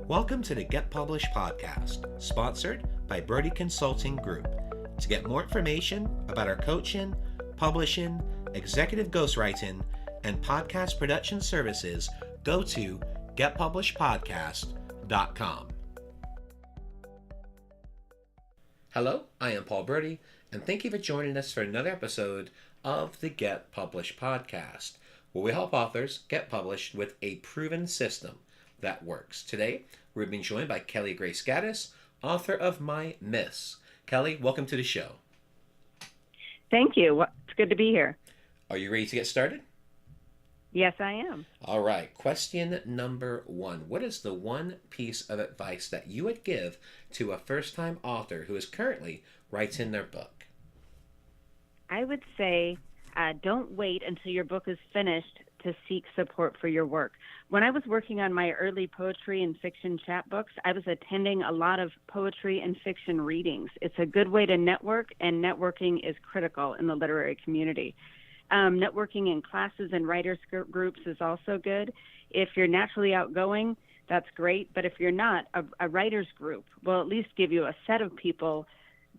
Welcome to the Get Published podcast, sponsored by Brodie Consulting Group. To get more information about our coaching, publishing, executive ghostwriting, and podcast production services, go to getpublishedpodcast.com. Hello, I am Paul Brodie, and thank you for joining us for another episode of the Get Published podcast, where we help authors get published with a proven system that works. Today, we're being joined by Kelle Grace Gaddis, author of My Myths. Kelle, welcome to the show. Thank you. It's good to be here. Are you ready to get started? Yes, I am. All right. Question number 1. What is the one piece of advice that you would give to a first-time author who is currently writing their book? I would say don't wait until your book is finished to seek support for your work. When I was working on my early poetry and fiction chapbooks, I was attending a lot of poetry and fiction readings. It's a good way to network, and networking is critical in the literary community. Networking in classes and writers groups is also good. If you're naturally outgoing, that's great. But if you're not, a writers group will at least give you a set of people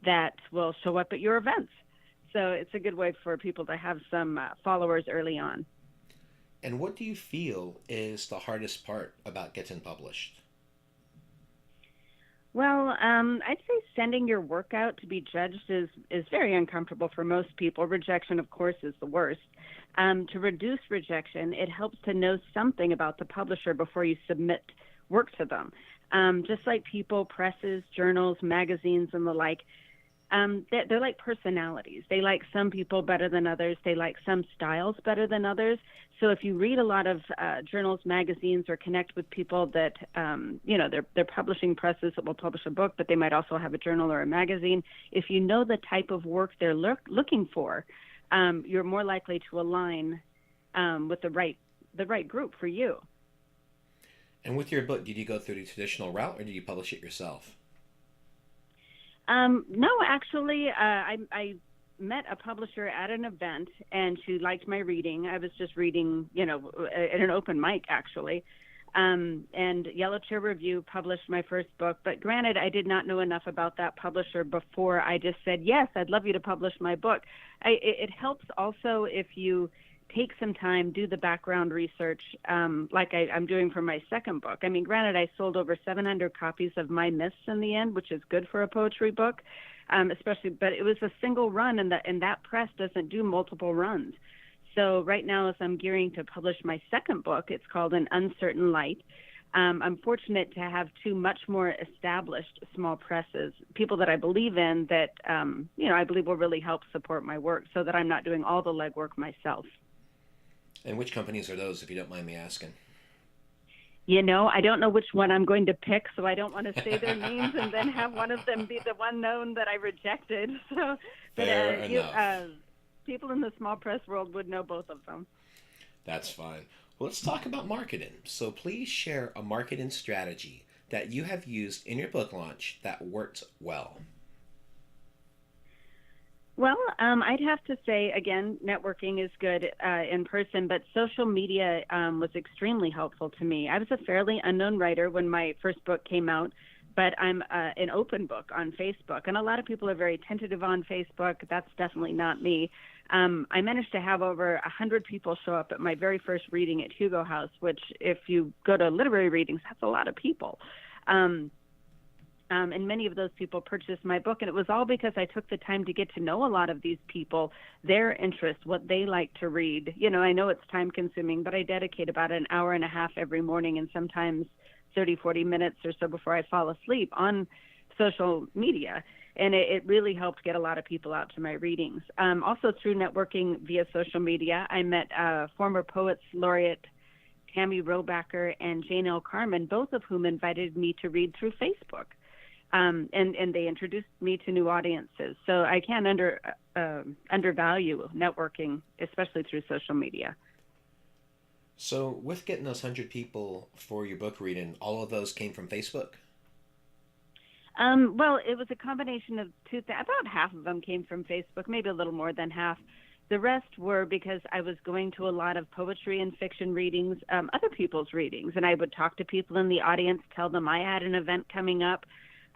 that will show up at your events. So it's a good way for people to have some followers early on. And what do you feel is the hardest part about getting published? Well, I'd say sending your work out to be judged is very uncomfortable for most people. Rejection, of course, is the worst. To reduce rejection, it helps to know something about the publisher before you submit work to them. Just like people, presses, journals, magazines, and the like, they're like personalities. They like some people better than others. They like some styles better than others. So if you read a lot of journals, magazines, or connect with people that, they're publishing presses that will publish a book, but they might also have a journal or a magazine. If you know the type of work they're looking for, you're more likely to align with the right group for you. And with your book, did you go through the traditional route, or did you publish it yourself? No, actually, I met a publisher at an event, and she liked my reading. I was just reading, at an open mic, actually. And Yellow Chair Review published my first book. But granted, I did not know enough about that publisher before I just said, yes, I'd love you to publish my book. It helps also if you take some time, do the background research, like I'm doing for my second book. I mean, granted, I sold over 700 copies of My Myths in the end, which is good for a poetry book, but it was a single run, and that press doesn't do multiple runs. So right now, as I'm gearing to publish my second book, it's called An Uncertain Light. I'm fortunate to have two much more established small presses, people that I believe in that, I believe will really help support my work so that I'm not doing all the legwork myself. And which companies are those, if you don't mind me asking? I don't know which one I'm going to pick, so I don't want to say their names and then have one of them be the one known that I rejected. So, Fair enough. People in the small press world would know both of them. That's fine. Well, let's talk about marketing. So please share a marketing strategy that you have used in your book launch that worked well. Well, I'd have to say, again, networking is good in person, but social media was extremely helpful to me. I was a fairly unknown writer when my first book came out, but I'm an open book on Facebook, and a lot of people are very tentative on Facebook. That's definitely not me. I managed to have over 100 people show up at my very first reading at Hugo House, which if you go to literary readings, that's a lot of people. And many of those people purchased my book, and it was all because I took the time to get to know a lot of these people, their interests, what they like to read. I know it's time-consuming, but I dedicate about an hour and a half every morning and sometimes 30, 40 minutes or so before I fall asleep on social media, and it really helped get a lot of people out to my readings. Also, through networking via social media, I met former Poets Laureate Tammy Robacker and Jane L. Carmen, both of whom invited me to read through Facebook. And they introduced me to new audiences. So I can't undervalue networking, especially through social media. So with getting those 100 people for your book reading, all of those came from Facebook? Well, it was a combination of about half of them came from Facebook, maybe a little more than half. The rest were because I was going to a lot of poetry and fiction readings, other people's readings, and I would talk to people in the audience, tell them I had an event coming up.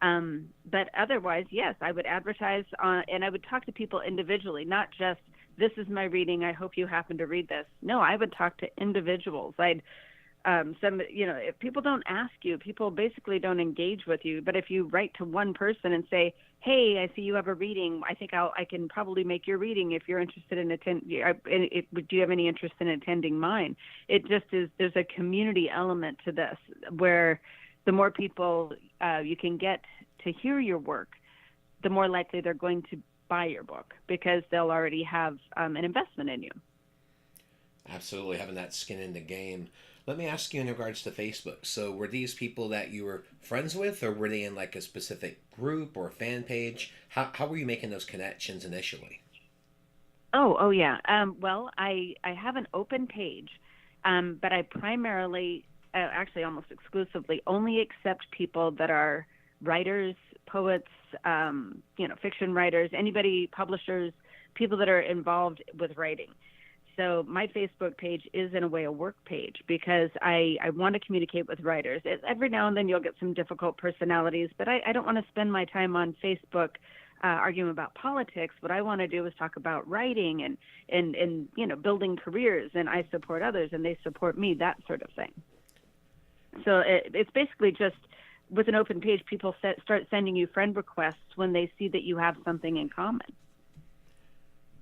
But otherwise, yes, I would advertise and I would talk to people individually, not just, this is my reading, I hope you happen to read this. No, I would talk to individuals. If people don't ask you, people basically don't engage with you. But if you write to one person and say, hey, I see you have a reading, I think I can probably make your reading if you're interested in do you have any interest in attending mine? It just is, there's a community element to this where the more people you can get to hear your work, the more likely they're going to buy your book because they'll already have an investment in you. Absolutely, having that skin in the game. Let me ask you in regards to Facebook. So were these people that you were friends with, or were they in like a specific group or fan page? How were you making those connections initially? Oh yeah. Well, I have an open page, but I primarily, actually almost exclusively, only accept people that are writers, poets, fiction writers, anybody, publishers, people that are involved with writing. So my Facebook page is in a way a work page because I want to communicate with writers. Every now and then you'll get some difficult personalities, but I don't want to spend my time on Facebook arguing about politics. What I want to do is talk about writing and building careers, and I support others and they support me, that sort of thing. So it's basically just with an open page, people start sending you friend requests when they see that you have something in common.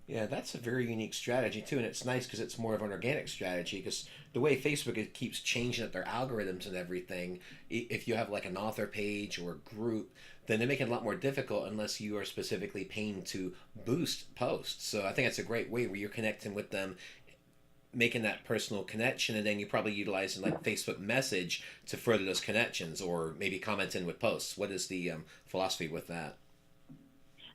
Yeah, that's a very unique strategy too, and it's nice because it's more of an organic strategy. Because the way Facebook keeps changing up their algorithms and everything, if you have like an author page or a group, then they make it a lot more difficult unless you are specifically paying to boost posts. So I think that's a great way where you're connecting with them, making that personal connection, and then you probably utilizing like Facebook Message to further those connections, or maybe commenting with posts. What is the philosophy with that?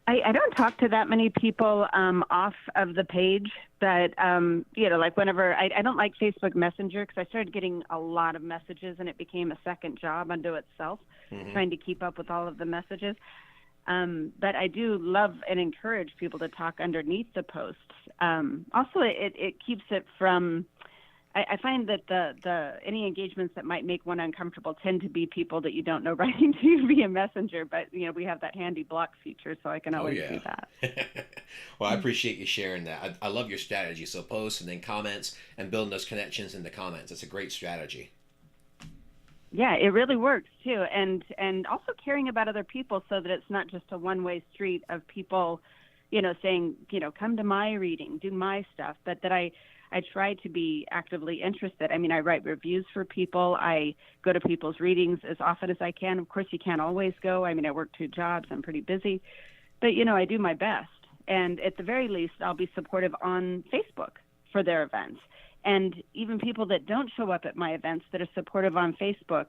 I don't talk to that many people off of the page, but, like whenever I don't like Facebook Messenger because I started getting a lot of messages and it became a second job unto itself, trying to keep up with all of the messages. But I do love and encourage people to talk underneath the posts. Also, it keeps it from... I find that the any engagements that might make one uncomfortable tend to be people that you don't know writing to you via Messenger, but we have that handy block feature, so I can always do that. Well, I appreciate you sharing that. I love your strategy. So posts and then comments and building those connections in the comments. It's a great strategy. Yeah, it really works too, and also caring about other people so that it's not just a one-way street of people, saying, come to my reading, do my stuff, but that I try to be actively interested. I mean, I write reviews for people. I go to people's readings as often as I can. Of course, you can't always go. I mean, I work 2 jobs. I'm pretty busy. But, I do my best. And at the very least, I'll be supportive on Facebook for their events. And even people that don't show up at my events that are supportive on Facebook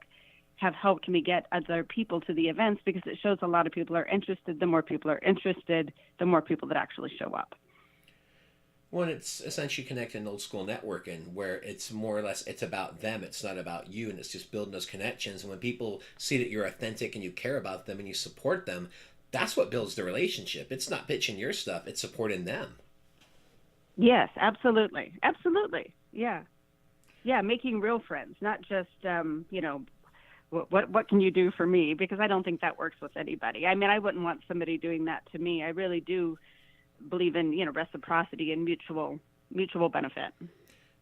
have helped me get other people to the events because it shows a lot of people are interested. The more people are interested, the more people that actually show up. Well, it's essentially connecting old school networking where it's more or less, it's about them. It's not about you, and it's just building those connections. And when people see that you're authentic and you care about them and you support them, that's what builds the relationship. It's not pitching your stuff. It's supporting them. Yes, absolutely. Absolutely. Yeah. Yeah. Making real friends, not just, what can you do for me? Because I don't think that works with anybody. I mean, I wouldn't want somebody doing that to me. I really do believe in reciprocity and mutual benefit.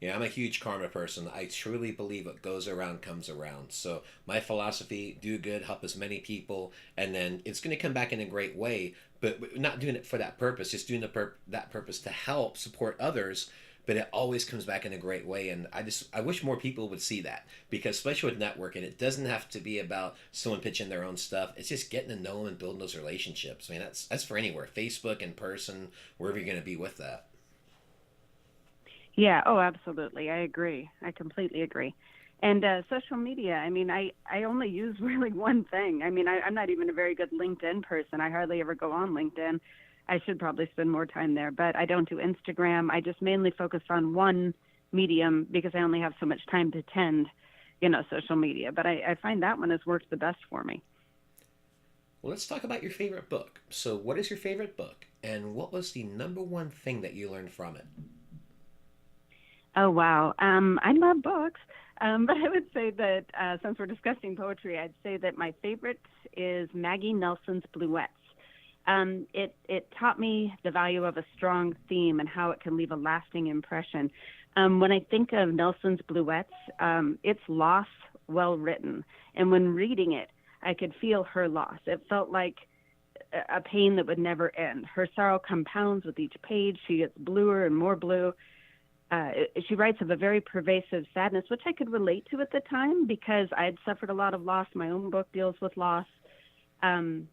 Yeah, I'm a huge karma person. I truly believe what goes around comes around. So my philosophy: do good, help as many people, and then it's going to come back in a great way. But we're not doing it for that purpose, just doing that purpose to help support others. But it always comes back in a great way, and I wish more people would see that, because especially with networking, it doesn't have to be about someone pitching their own stuff. It's just getting to know them and building those relationships. I mean, that's for anywhere, Facebook, in person, wherever you're going to be with that. Yeah. Oh, absolutely. I agree. I completely agree. And social media, I mean, I only use really one thing. I mean, I'm not even a very good LinkedIn person. I hardly ever go on LinkedIn. I should probably spend more time there, but I don't do Instagram. I just mainly focus on one medium because I only have so much time to tend, social media. But I find that one has worked the best for me. Well, let's talk about your favorite book. So, what is your favorite book, and what was the number one thing that you learned from it? Oh, wow. I love books. But I would say that since we're discussing poetry, I'd say that my favorite is Maggie Nelson's Bluets. It taught me the value of a strong theme and how it can leave a lasting impression. When I think of Nelson's Bluets, it's loss well written. And when reading it, I could feel her loss. It felt like a pain that would never end. Her sorrow compounds with each page. She gets bluer and more blue. She writes of a very pervasive sadness, which I could relate to at the time because I had suffered a lot of loss. My own book deals with loss. I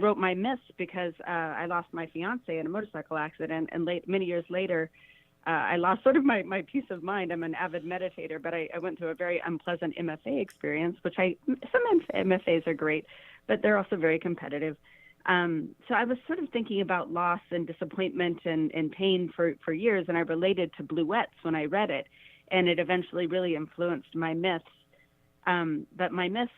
wrote my myths because I lost my fiance in a motorcycle accident, and many years later, I lost sort of my peace of mind. I'm an avid meditator, but I went through a very unpleasant MFA experience, some MFAs are great, but they're also very competitive. So I was sort of thinking about loss and disappointment and pain for years, and I related to Bluets when I read it, and it eventually really influenced my myths. But my myths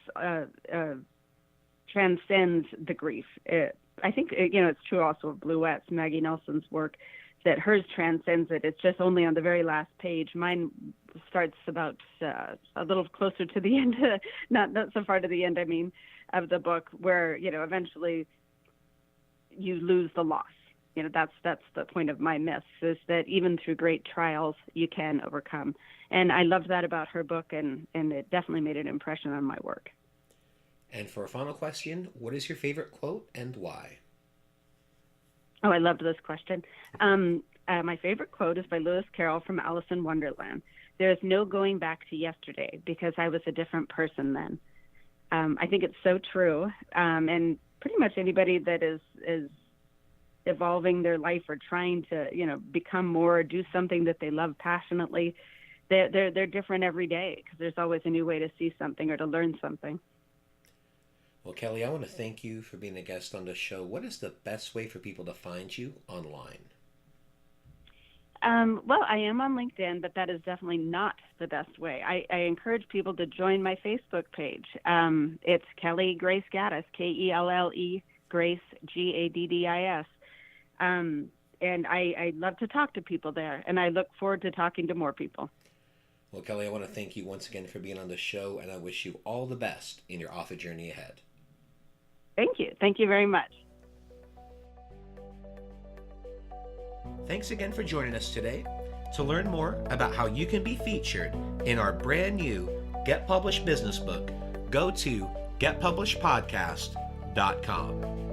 transcends the grief. I think, it's true also of Bluets, Maggie Nelson's work, that hers transcends it. It's just only on the very last page. Mine starts about a little closer to the end, not so far to the end, of the book, where, eventually you lose the loss. That's the point of my myths, is that even through great trials, you can overcome. And I loved that about her book, and it definitely made an impression on my work. And for a final question, what is your favorite quote and why? Oh, I loved this question. My favorite quote is by Lewis Carroll from Alice in Wonderland. There is no going back to yesterday because I was a different person then. I think it's so true. And pretty much anybody that is evolving their life or trying to, become more or do something that they love passionately, they're different every day because there's always a new way to see something or to learn something. Well, Kelly, I want to thank you for being a guest on the show. What is the best way for people to find you online? Well, I am on LinkedIn, but that is definitely not the best way. I encourage people to join my Facebook page. It's Kelle Grace Gaddis, Kelle Grace Gaddis. And I love to talk to people there, and I look forward to talking to more people. Well, Kelly, I want to thank you once again for being on the show, and I wish you all the best in your author journey ahead. Thank you. Thank you very much. Thanks again for joining us today. To learn more about how you can be featured in our brand new Get Published business book, go to getpublishedpodcast.com.